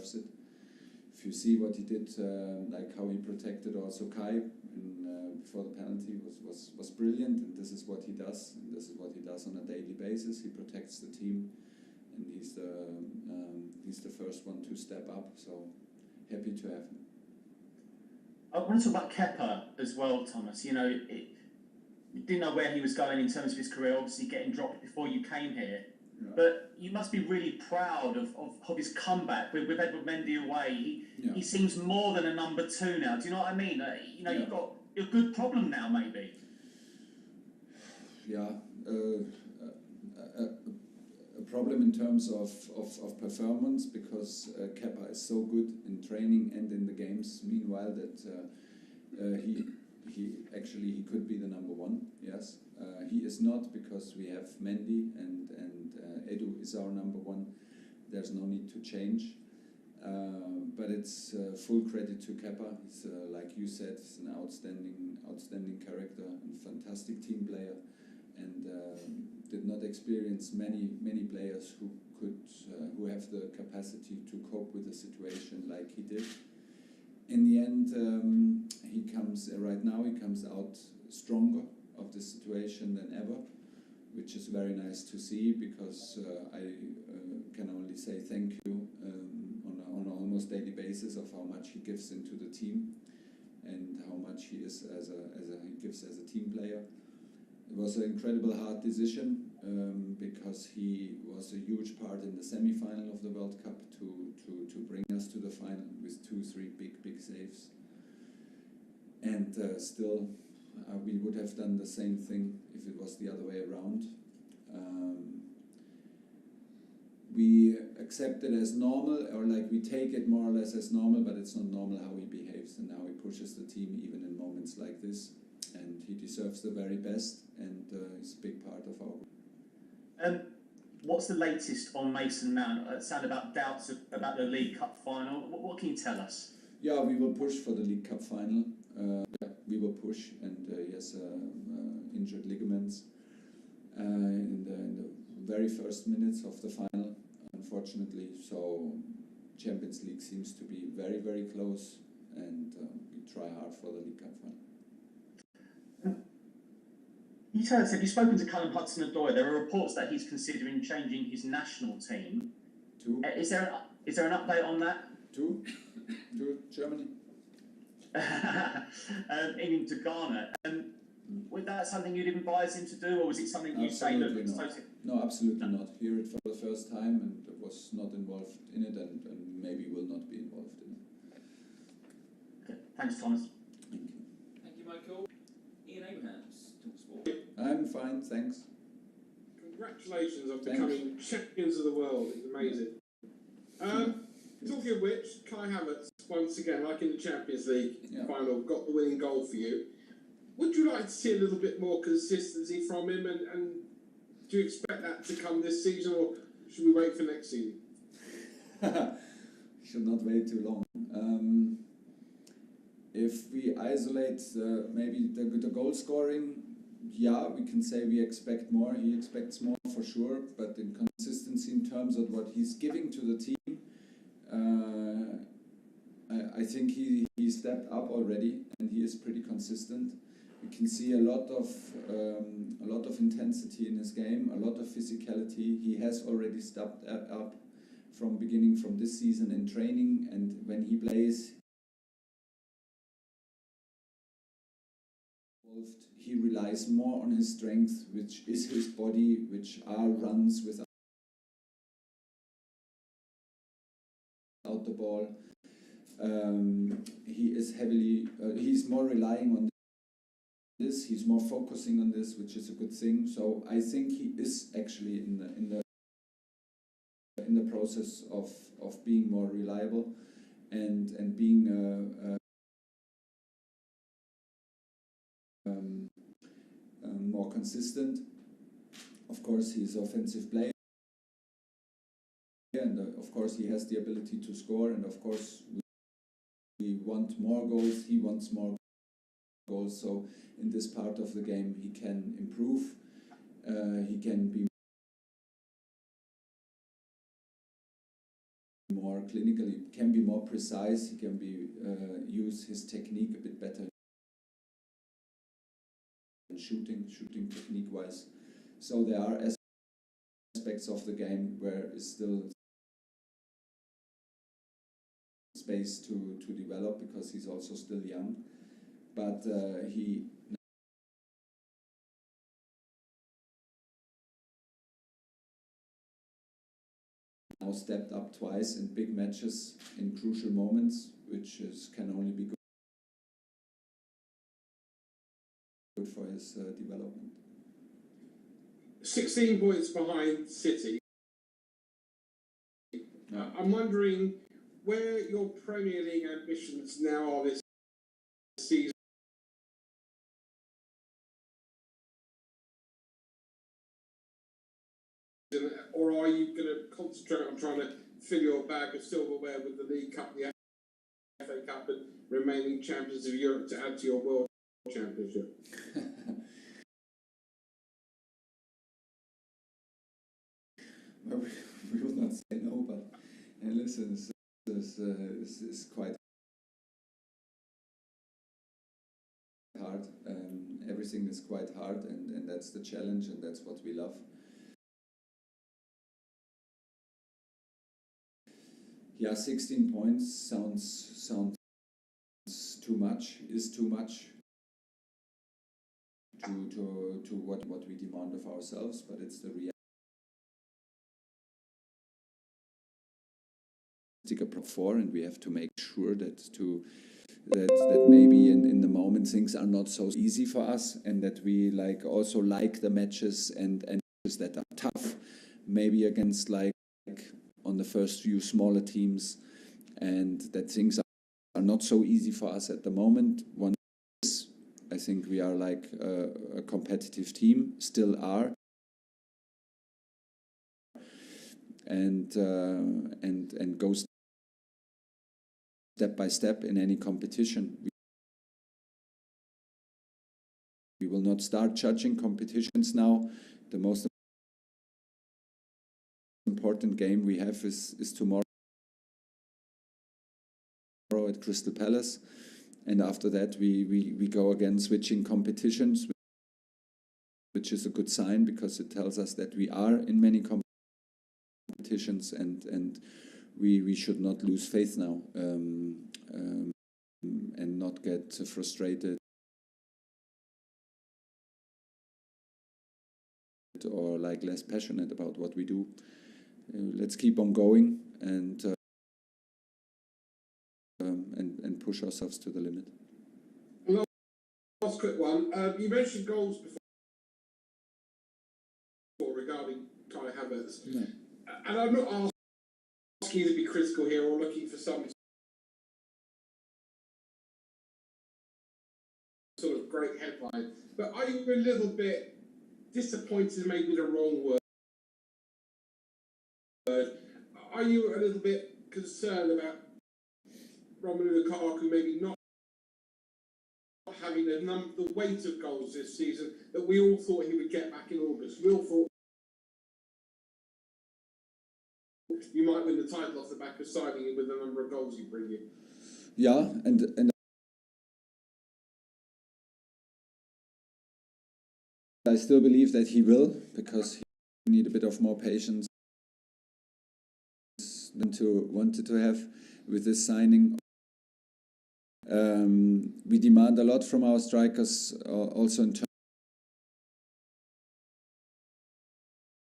deserves it. If you see what he did, like how he protected also Kai before the penalty was brilliant, and this is what he does, and this is what he does on a daily basis. He protects the team, and he's the first one to step up. So happy to have him. I want to talk about Kepa as well, Thomas. You didn't know where he was going in terms of his career. Obviously, getting dropped before you came here. Right. But you must be really proud of his comeback with Edward Mendy away. He seems more than a number 2 now. Do you know what I mean? You've got a good problem now, maybe. Yeah, a problem in terms of performance, because Kepa is so good in training and in the games. Meanwhile, that he could be the number 1. Yes, he is not, because we have Mendy and Edu is our number 1. There's no need to change. But it's full credit to Kepa. He's like you said, he's an outstanding character and fantastic team player, and did not experience many players who have the capacity to cope with the situation like he did. In the end, he comes out stronger of the situation than ever, which is very nice to see, because I can only say thank you on an almost daily basis of how much he gives into the team and how much he is he gives as a team player. It was an incredible hard decision, because he was a huge part in the semi-final of the World Cup to bring us to the final with 2-3 big saves. And still, we would have done the same thing if it was the other way around. We accept it as normal, or like we take it more or less as normal, but it's not normal how he behaves and how he pushes the team even in moments like this. And he deserves the very best, and he's a big part of our. What's the latest on Mason Mount? It sounded about doubts about the League Cup final. What can you tell us? Yeah, we will push for the League Cup final. We will push, and he has injured ligaments in the very first minutes of the final, unfortunately. So Champions League seems to be very, very close, and we try hard for the League Cup final. You said you've spoken to Callum Hudson-Odoi. There are reports that he's considering changing his national team. Is there an update on that? To Germany. Even to Ghana. Was that something you'd advise him to do, or was it something you say? No, absolutely not. Hear it for the first time, and was not involved in it, and maybe will not be involved in it. Okay. Thanks, Thomas. Thank you. Thank you, Michael. Ian Abrahams, TalkSport. I'm fine, thanks. Congratulations on becoming champions of the world. It's amazing. Talking of which, Kai Havertz, once again, like in the Champions League final, got the winning goal for you. Would you like to see a little bit more consistency from him, and do you expect that to come this season, or should we wait for next season? Should not wait too long. If we isolate maybe the goal scoring, we can say we expect more. He expects more for sure, but in consistency in terms of what he's giving to the team, I think he stepped up already, and he is pretty consistent. We can see a lot of intensity in his game, a lot of physicality. He has already stepped up from this season in training, and when he plays, he relies more on his strength, which is his body, which are runs without the ball. He is he's more relying on this. He's more focusing on this, which is a good thing. So I think he is actually in the process of being more reliable and being more consistent. Of course, he's an offensive player, and of course he has the ability to score, and of course we want more goals. He wants more goals. So in this part of the game, he can improve. He can be more clinical, he can be more precise, he can be use his technique a bit better in shooting technique wise. So there are aspects of the game where is still space to develop, because he's also still young, but he now stepped up twice in big matches in crucial moments, which can only be good for his development. 16 points behind City. I'm wondering where your Premier League ambitions now are this season. Or are you going to concentrate on trying to fill your bag of silverware with the League Cup, the FA Cup, and remaining champions of Europe to add to your World Championship? Well, we will not say no, but listen, this is quite hard. Everything is quite hard, and that's the challenge, and that's what we love. Yeah, 16 points sounds too much. Is too much to what we demand of ourselves, but it's the reality. Prop 4, and we have to make sure that maybe in the moment things are not so easy for us, and that we also like the matches and matches that are tough, maybe against on the first few smaller teams, and that things are not so easy for us at the moment. One is, I think we are a competitive team, still are, and go step by step in any competition. We will not start judging competitions now. The most important game we have is tomorrow at Crystal Palace, and after that we go again switching competitions, which is a good sign, because it tells us that we are in many competitions, and we should not lose faith now, and not get frustrated or less passionate about what we do. Let's keep on going and push ourselves to the limit. Last quick one. You mentioned goals before regarding Kai Havertz, Yeah. and I'm not asking you to be critical here or looking for some sort of great headline, but are you a little bit disappointed, maybe the wrong word? Are you a little bit concerned about Romelu Lukaku maybe not having the weight of goals this season that we all thought he would get back in August? We all thought you might win the title off the back of signing him with the number of goals you bring in. Yeah, and I still believe that he will, because he need a bit of more patience than wanted to have with this signing. We demand a lot from our strikers, also in terms